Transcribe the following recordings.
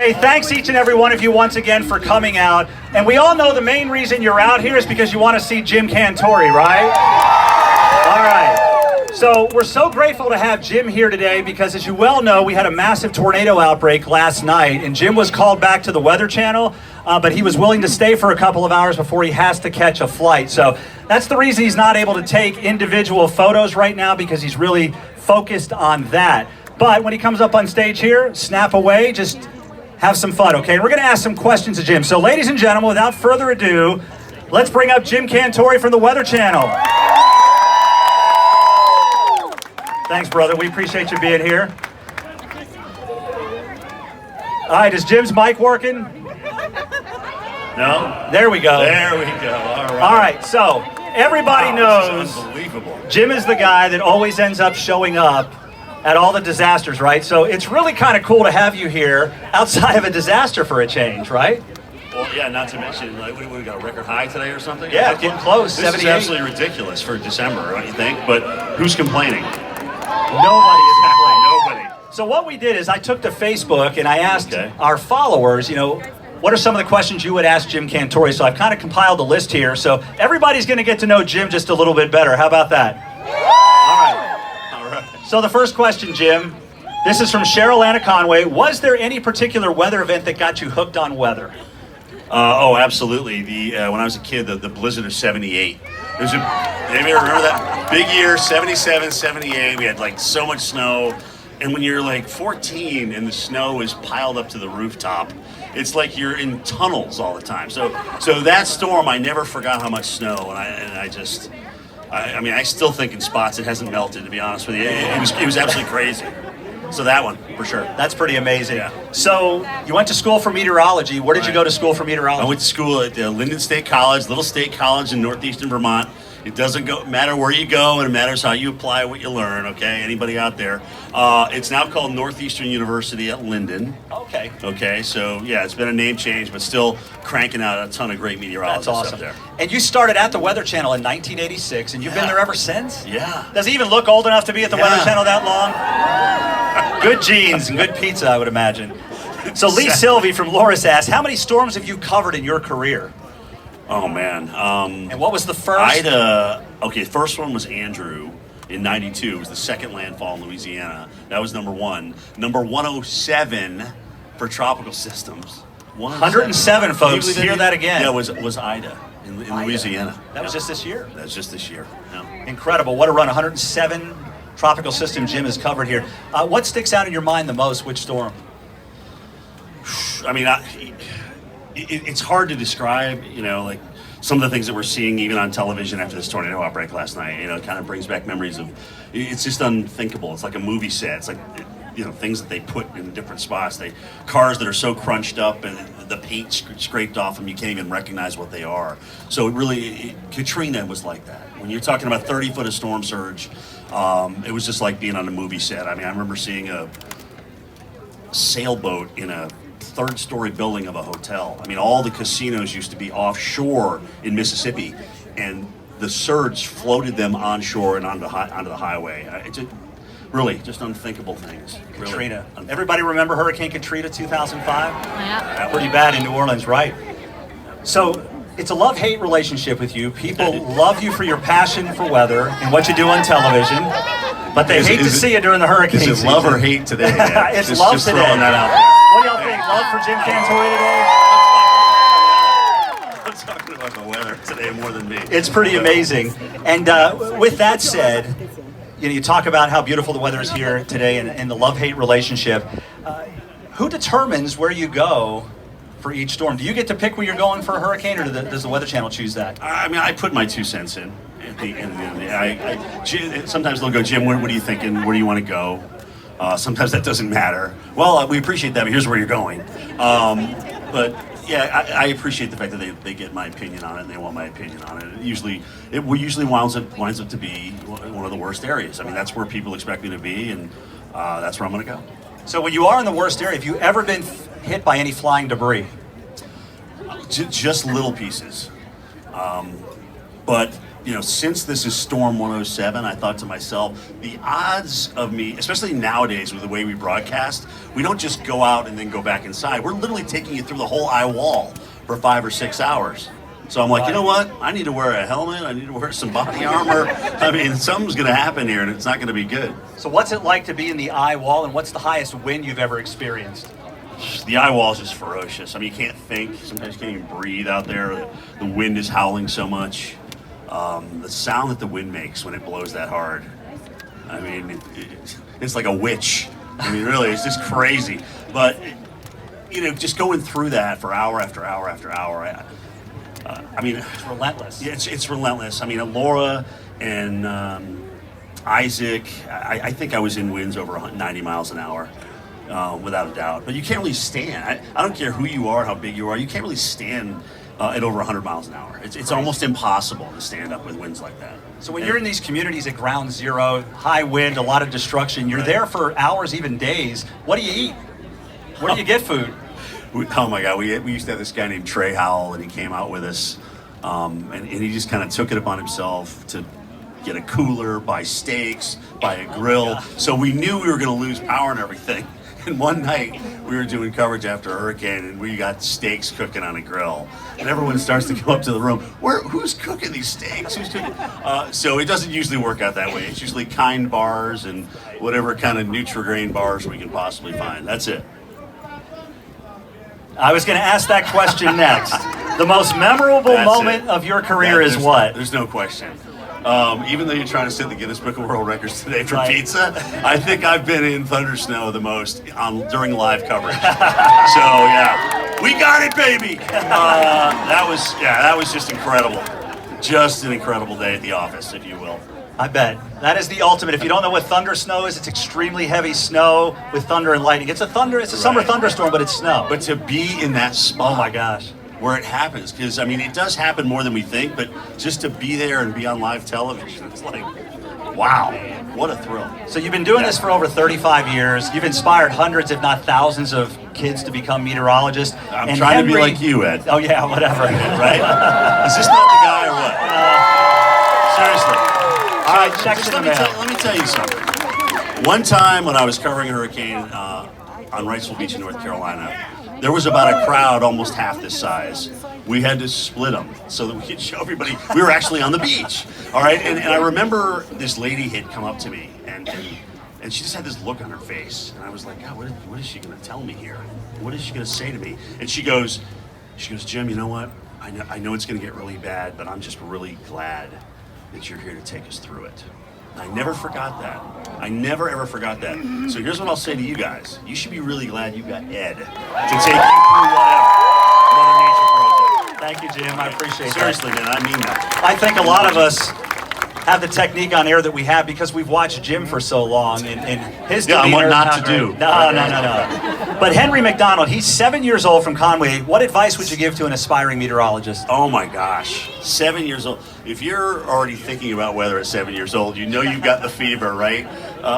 Hey, thanks each and every one of you once again for coming out. And we all know the main reason you're out here is because you want to see Jim Cantore, right? All right. So we're so grateful to have Jim here today because, as you well know, we had a massive tornado outbreak last night, and Jim was called back to the Weather Channel, but he was willing to stay for a couple of hours before he has to catch a flight. So that's the reason he's not able to take individual photos right now, because he's really focused on that. But when he comes up on stage here, snap away, just have some fun, okay? We're gonna ask some questions to Jim. So ladies and gentlemen, without further ado, let's bring up Jim Cantore from the Weather Channel. Thanks, brother, we appreciate you being here. All right, is Jim's mic working? No? There we go. There we go, all right. All right, so everybody knows unbelievable. Jim is the guy that always ends up showing up at all the disasters, right? So it's really kind of cool to have you here outside of a disaster for a change, right? Well, yeah, not to mention, like, we got a record high today or something? Yeah, getting close, This 78. is absolutely ridiculous for December, don't you think? But who's complaining? Nobody is complaining. Nobody. So what we did is I took to Facebook and I asked our followers, you know, what are some of the questions you would ask Jim Cantore? So I've kind of compiled a list here. So everybody's going to get to know Jim just a little bit better. How about that? So the first question, Jim, this is from Cheryl Anna Conway. Was there any particular weather event that got you hooked on weather? Oh, absolutely. When I was a kid, the blizzard of 78. Anybody remember that? Big year, 77, 78. We had like so much snow. And when you're like 14 and the snow is piled up to the rooftop, it's like you're in tunnels all the time. So that storm, I never forgot how much snow. I mean, I still think in spots it hasn't melted, to be honest with you. It was absolutely crazy. So that one, for sure. That's pretty amazing. Yeah. So you went to school for meteorology. Where did you go to school for meteorology? I went to school at Linden State College, little state college in northeastern Vermont. It doesn't matter where you go, and it matters how you apply what you learn, okay? Anybody out there. It's now called Northeastern University at Linden. Okay. Okay, so yeah, it's been a name change, but still cranking out a ton of great meteorologists That's awesome. up there. And you started at the Weather Channel in 1986, and you've been there ever since? Yeah. Does he even look old enough to be at the Weather Channel that long? Good genes and good pizza, I would imagine. So Lee Sylvie from Loris asked, how many storms have you covered in your career? Oh, man. And what was the first? First one was Andrew in 92. It was the second landfall in Louisiana. That was number one. Number 107 for tropical systems. 107, folks. Hear that again. Yeah, was Ida in Louisiana. That was just this year? That was just this year, yeah. Incredible. What a run. 107 tropical system Jim has covered here. What sticks out in your mind the most? Which storm? I mean, it's hard to describe, you know, like some of the things that we're seeing even on television after this tornado outbreak last night. You know, it kind of brings back memories of, it's just unthinkable. It's like a movie set. It's like, you know, things that they put in different spots. Cars that are so crunched up and the paint scraped off them, you can't even recognize what they are. So Katrina was like that. When you're talking about 30 foot of storm surge, it was just like being on a movie set. I mean, I remember seeing a sailboat in a third-story building of a hotel. I mean, all the casinos used to be offshore in Mississippi, and the surge floated them onshore and onto the highway. It's really just unthinkable things. Katrina. Really. Everybody remember Hurricane Katrina 2005? Yeah. Pretty bad in New Orleans, right? So it's a love-hate relationship with you. People love you for your passion for weather and what you do on television, but they hate to see you during the hurricane season. Is it love or hate today? It's just, love just today. Throwing that out there. What do y'all think? Love for Jim Cantore today? I'm talking about the weather today more than me. It's pretty amazing. And with that said, you talk about how beautiful the weather is here today and the love-hate relationship. Who determines where you go for each storm? Do you get to pick where you're going for a hurricane, or does the Weather Channel choose that? I mean, I put my 2 cents in. At the end of the day. Sometimes they'll go, Jim, what are you thinking? Where do you want to go? Sometimes that doesn't matter. Well, we appreciate that, but here's where you're going. But yeah, I appreciate the fact that they get my opinion on it and they want my opinion on it. It usually winds up to be one of the worst areas. I mean, that's where people expect me to be, and that's where I'm going to go. So when you are in the worst area, have you ever been hit by any flying debris? Just little pieces. But since this is Storm 107, I thought to myself, the odds of me, especially nowadays with the way we broadcast, we don't just go out and then go back inside. We're literally taking you through the whole eye wall for 5 or 6 hours. So I'm like, you know what? I need to wear a helmet. I need to wear some body armor. I mean, something's going to happen here, and it's not going to be good. So what's it like to be in the eye wall, and what's the highest wind you've ever experienced? The eye wall is just ferocious. I mean, you can't think. Sometimes you can't even breathe out there. The wind is howling so much. The sound that the wind makes when it blows that hard, I mean, it's like a witch. I mean, really, it's just crazy. But, just going through that for hour after hour after hour, I mean, it's relentless. Yeah, it's relentless. I mean, Laura and Isaac, I think I was in winds over 90 miles an hour, without a doubt. But you can't really stand. I don't care who you are, how big you are. You can't really stand at over 100 miles an hour. It's almost impossible to stand up with winds like that. So when you're in these communities at ground zero, high wind, a lot of destruction, you're there for hours, even days. What do you eat? Where do you get food? Oh my God, we used to have this guy named Trey Howell, and he came out with us, and he just kind of took it upon himself to get a cooler, buy steaks, buy a grill. So we knew we were going to lose power and everything. And one night we were doing coverage after a hurricane, and we got steaks cooking on a grill. And everyone starts to go up to the room. Who's cooking these steaks? Who's cooking? So it doesn't usually work out that way. It's usually Kind bars and whatever kind of Nutri-Grain bars we can possibly find. That's it. I was going to ask that question next. The most memorable moment of your career is what? There's no question. Even though you're trying to set the Guinness Book of World Records today for Right. pizza, I think I've been in thunder snow the most during live coverage. So yeah, we got it, baby. That was just incredible. Just an incredible day at the office, if you will. I bet. That is the ultimate. If you don't know what thunder snow is, it's extremely heavy snow with thunder and lightning. It's a summer thunderstorm, but it's snow. But to be in that spot, oh my gosh, where it happens, because I mean, it does happen more than we think, but just to be there and be on live television, it's like, wow, what a thrill. So you've been doing this for over 35 years. You've inspired hundreds, if not thousands, of kids to become meteorologists. I'm trying to be like you, Ed. Oh yeah, whatever. Right? Is this not the guy or what? Seriously. All right, checks in the mail. Let me tell you something. One time when I was covering a hurricane on Wrightsville Beach in North Carolina, there was about a crowd almost half this size. We had to split them so that we could show everybody we were actually on the beach. All right, and I remember this lady had come up to me and she just had this look on her face, and I was like, God, what is she going to tell me here? What is she going to say to me? And she goes, Jim, you know what? I know it's going to get really bad, but I'm just really glad that you're here to take us through it. I never forgot that. I never ever forgot that. So here's what I'll say to you guys. You should be really glad you got Ed to take you through whatever Mother Nature throws at you. Thank you, Jim. I appreciate Seriously, man, I mean that. I think a lot of us have the technique on air that we have because we've watched Jim for so long and his Yeah, and demeanor. what not to do. No. But Henry McDonald, he's 7 years old from Conway. What advice would you give to an aspiring meteorologist? Oh my gosh, 7 years old. If you're already thinking about weather at 7 years old, you know you've got the fever, right?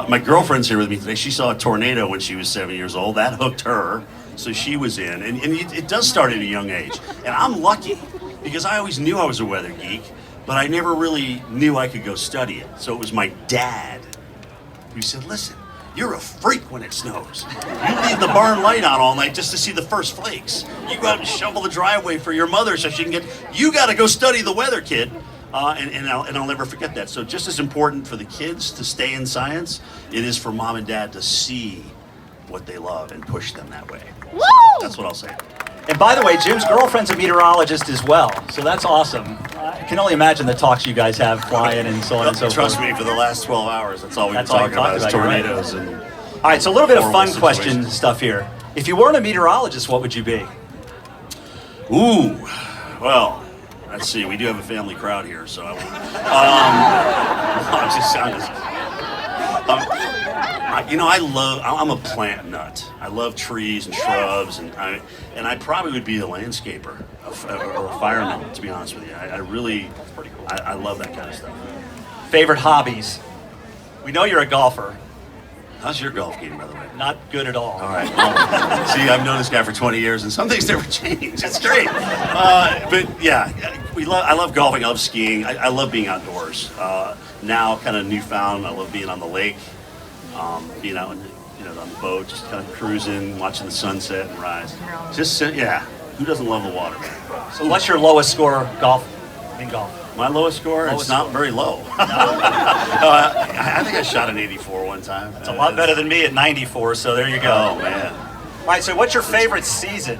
My girlfriend's here with me today. She saw a tornado when she was 7 years old. That hooked her, so she was in. And it does start at a young age. And I'm lucky because I always knew I was a weather geek, but I never really knew I could go study it. So it was my dad who said, listen, you're a freak when it snows. You leave the barn light on all night just to see the first flakes. You go out and shovel the driveway for your mother so she can you got to go study the weather, kid. And I'll never forget that. So just as important for the kids to stay in science, it is for mom and dad to see what they love and push them that way. Woo! That's what I'll say. And by the way, Jim's girlfriend's a meteorologist as well, so that's awesome. I can only imagine the talks you guys have flying and so on and so forth. Trust me, for the last 12 hours, that's all we've been talking about is tornadoes. And All right, so a little bit of fun horrible question situations. stuff here. If you weren't a meteorologist, what would you be? Ooh, well, let's see. We do have a family crowd here, so I won't. I'm a plant nut. I love trees and shrubs, and I probably would be a landscaper or a fireman, to be honest with you. I really, I love that kind of stuff. Favorite hobbies? We know you're a golfer. How's your golf game, by the way? Not good at all. All right. Well, see, I've known this guy for 20 years, and some things never change. It's great. But yeah, I love golfing. I love skiing. I love being outdoors. Now, kind of newfound, I love being on the lake, being out, on the boat, just kind of cruising, watching the sunset and rise. Yeah. Who doesn't love the water, man? So, what's your lowest score in golf? My lowest score? Lowest it's not score. very low. I think I shot an 84 one time. It's a lot better than me at 94, so there you go. Oh, man. All right, so what's your favorite season?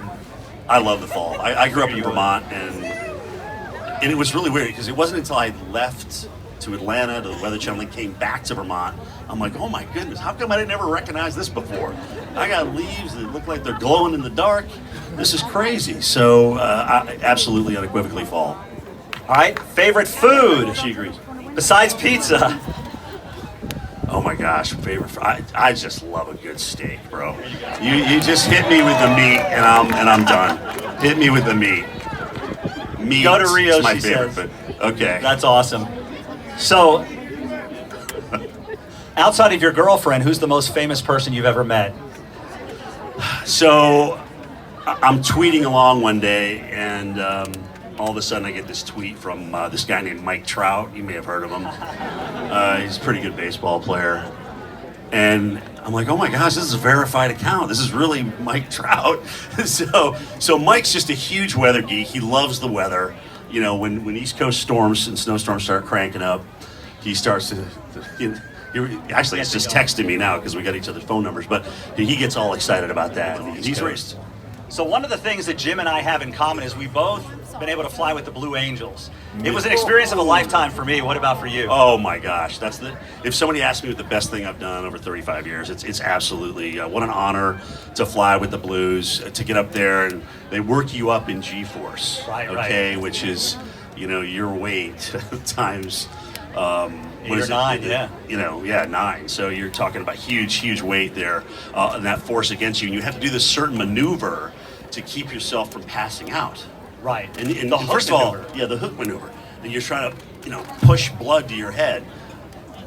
I love the fall. I grew up in Vermont, and it was really weird because it wasn't until I left to Atlanta to the Weather Channel and came back to Vermont, I'm like, oh my goodness, how come I didn't ever recognize this before? I got leaves that look like they're glowing in the dark. This is crazy. So I absolutely unequivocally fall. All right, favorite food She agrees. besides pizza? Oh my gosh, I just love a good steak, bro. You just hit me with the meat and I'm done. Hit me with the meat. Meat Go to Rio, is my she favorite, says. but okay. That's awesome. So, outside of your girlfriend, who's the most famous person you've ever met? So I'm tweeting along one day, and all of a sudden I get this tweet from this guy named Mike Trout. You may have heard of him. He's a pretty good baseball player. And I'm like, oh my gosh, this is a verified account. This is really Mike Trout. So Mike's just a huge weather geek. He loves the weather. When East Coast storms and snowstorms start cranking up, he starts to actually, he's just texting me now because we got each other's phone numbers, but he gets all excited about that. He's raced. So one of the things that Jim and I have in common is we both been able to fly with the Blue Angels. It was an experience of a lifetime for me. What about for you? Oh my gosh, if somebody asked me what the best thing I've done over 35 years, it's absolutely what an honor to fly with the Blues, to get up there and they work you up in G-force, right. Which is your weight times. 8 or 9, yeah. 9. So you're talking about huge weight there, and that force against you, and you have to do this certain maneuver to keep yourself from passing out. Right. And the hook first of all, maneuver. the hook maneuver. And you're trying to, push blood to your head.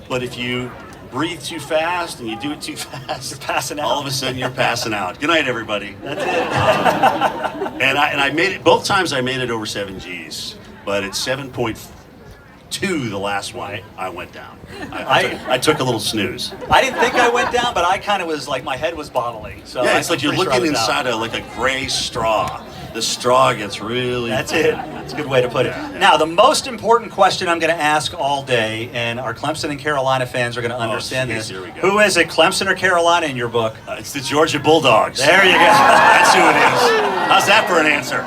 But if you breathe too fast and you do it too fast, You're passing out. all of a sudden you're passing out. Good night, everybody. That's it. And I made it, both times I made it over 7 Gs. But at 7.2, the last one, I went down. I took a little snooze. I didn't think I went down, but I kind of was like, my head was bottling. So Yeah, it's like you're I'm pretty looking sure I was out. inside a gray straw. The straw gets really... That's it. That's a good way to put it. Yeah. Now, the most important question I'm going to ask all day, and our Clemson and Carolina fans are going to understand geez, this. here we go. Who is it, Clemson or Carolina in your book? It's the Georgia Bulldogs. There you go. That's who it is. How's that for an answer?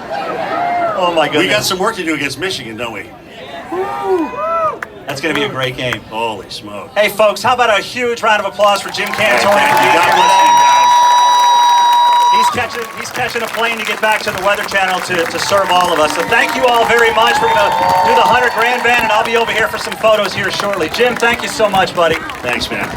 Oh, my goodness. We got some work to do against Michigan, don't we? That's going to be a great game. Holy smoke. Hey, folks, how about a huge round of applause for Jim Cantore? Thank you. for being God here bless today? you guys. He's catching a plane to get back to the Weather Channel to serve all of us. So thank you all very much. We're going to do the 100 Grand Band, and I'll be over here for some photos here shortly. Jim, thank you so much, buddy. Thanks, man.